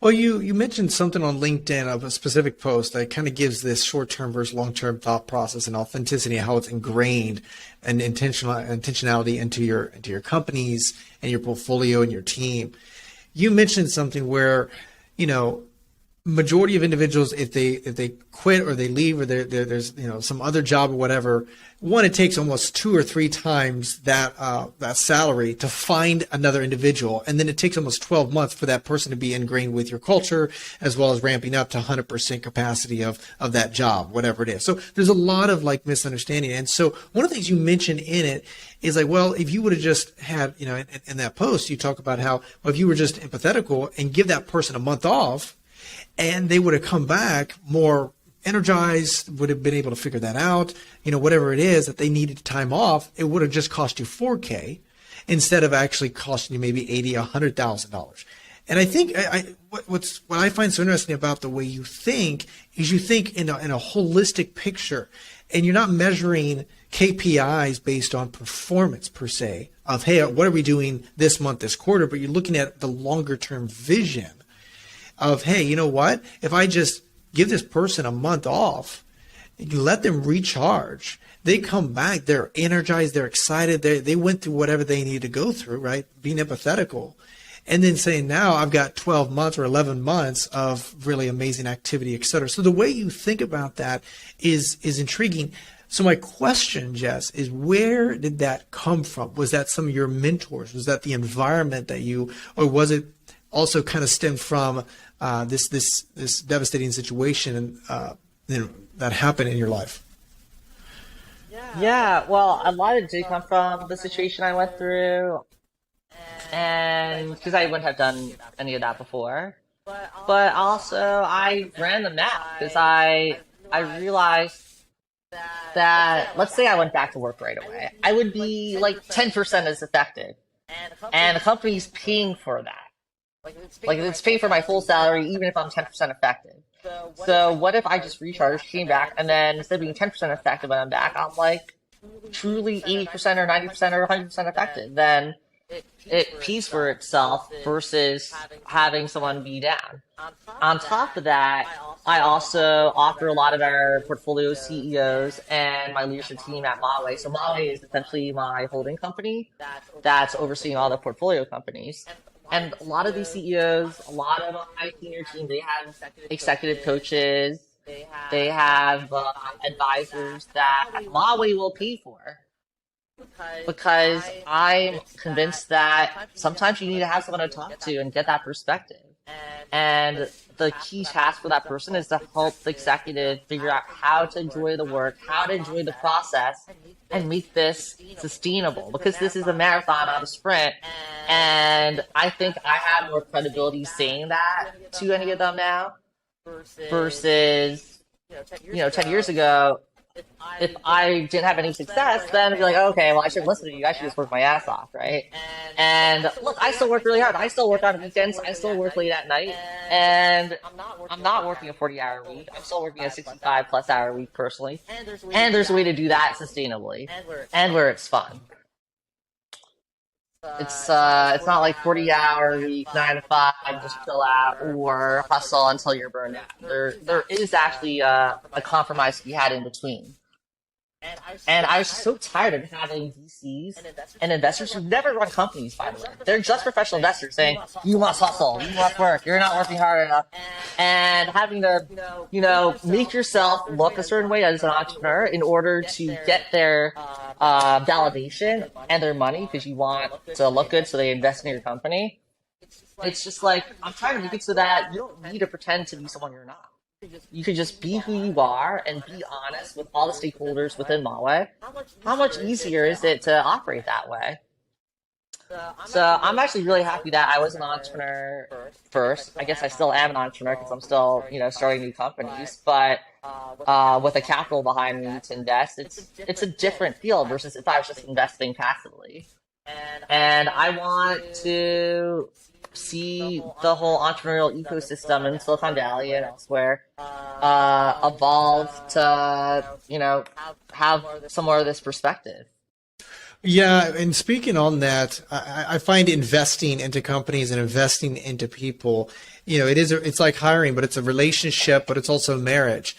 Well, you mentioned something on LinkedIn of a specific post that kind of gives this short-term versus long-term thought process and authenticity, and how it's ingrained and intentionality into your companies and your portfolio and your team. You mentioned something where, you know, majority of individuals, if they quit or they leave, or there's some other job or whatever, one, it takes almost 2 or 3 times that salary to find another individual, and then it takes almost 12 months for that person to be ingrained with your culture, as well as ramping up to 100% capacity of that job, whatever it is. So there's a lot of like misunderstanding. And so one of the things you mentioned in it is like, well, if you would have just had, in that post, you talk about how, well, if you were just empathetical and give that person a month off, and they would have come back more energized, would have been able to figure that out, whatever it is that they needed time off, it would have just cost you 4K instead of actually costing you maybe 80, $100,000. And I think what I find so interesting about the way you think is you think in a holistic picture, and you're not measuring KPIs based on performance per se of, hey, what are we doing this month, this quarter, but you're looking at the longer term vision of, hey, you know what? If I just give this person a month off, let them recharge, they come back, they're energized, they're excited, they went through whatever they needed to go through, right? Being empathetical. And then saying, now I've got 12 months or 11 months of really amazing activity, et cetera. So the way you think about that is intriguing. So my question, Jess, is where did that come from? Was that some of your mentors? Was that the environment that or was it also kind of stemmed from this devastating situation that happened in your life? Yeah, well, a lot of it did come from the situation I went through, and because I wouldn't have done any of that before. But also, I ran the math because I realized that, let's say I went back to work right away, I would be like 10% as effective, and the company's paying for that. Like, it's paying for my full salary, even if I'm 10% effective. So what if I just recharged, came back, and then instead of being 10% effective when I'm back, I'm like truly 80% or 90% or 100% effective? Then it pays for itself versus having someone be down. On top of that, I also offer a lot of our portfolio CEOs and my leadership team at Maui. So Maui is essentially my holding company that's overseeing all the portfolio companies. And a lot of these CEOs, a lot of my senior team, they have executive coaches, they have advisors that Maui will pay for. Because I'm convinced that sometimes you need to have someone to talk to and get that perspective. And the key task for that person is to help the executive figure out how to enjoy the work, how to enjoy the process, and make this sustainable. Because this is a marathon, not a sprint. And I think I have more credibility saying that to any of them now versus, 10 years ago. If I didn't have any success, then I'd be like, oh, okay, well, I shouldn't listen to you. I should just work my ass off, right? And look, I still work really hard. I still work on weekends. I still work late at night. And I'm not working a 40-hour week. I'm still working a 65-plus-hour week personally. And there's a way to do that sustainably and where it's fun. It's not like 40-hour week, 9 to 5, just chill out or hustle until you're burned out. There is actually a compromise to be had in between. And I was so tired of having VCs and investors who never run companies, by the way. They're just professional investors saying, you must hustle, you must work, you're not working hard enough. And having to, make yourself look a certain way as an entrepreneur in order to get their validation and their money because you want to look good so they invest in your company. It's just like, I'm trying to make it so that you don't need to pretend to be someone you're not. You can just be who you are and be honest with all the stakeholders within Maui. How much easier is it to operate that way? So I'm actually really happy that I was an entrepreneur first. I guess I still am an entrepreneur because I'm still, starting new companies. But with the capital behind me to invest, it's a different field versus if I was just investing passively. And I want to see the whole entrepreneurial ecosystem in Silicon Valley and elsewhere evolve to, have some more of this perspective. Yeah, and speaking on that, I find investing into companies and investing into people it's like hiring, but it's a relationship, but it's also marriage.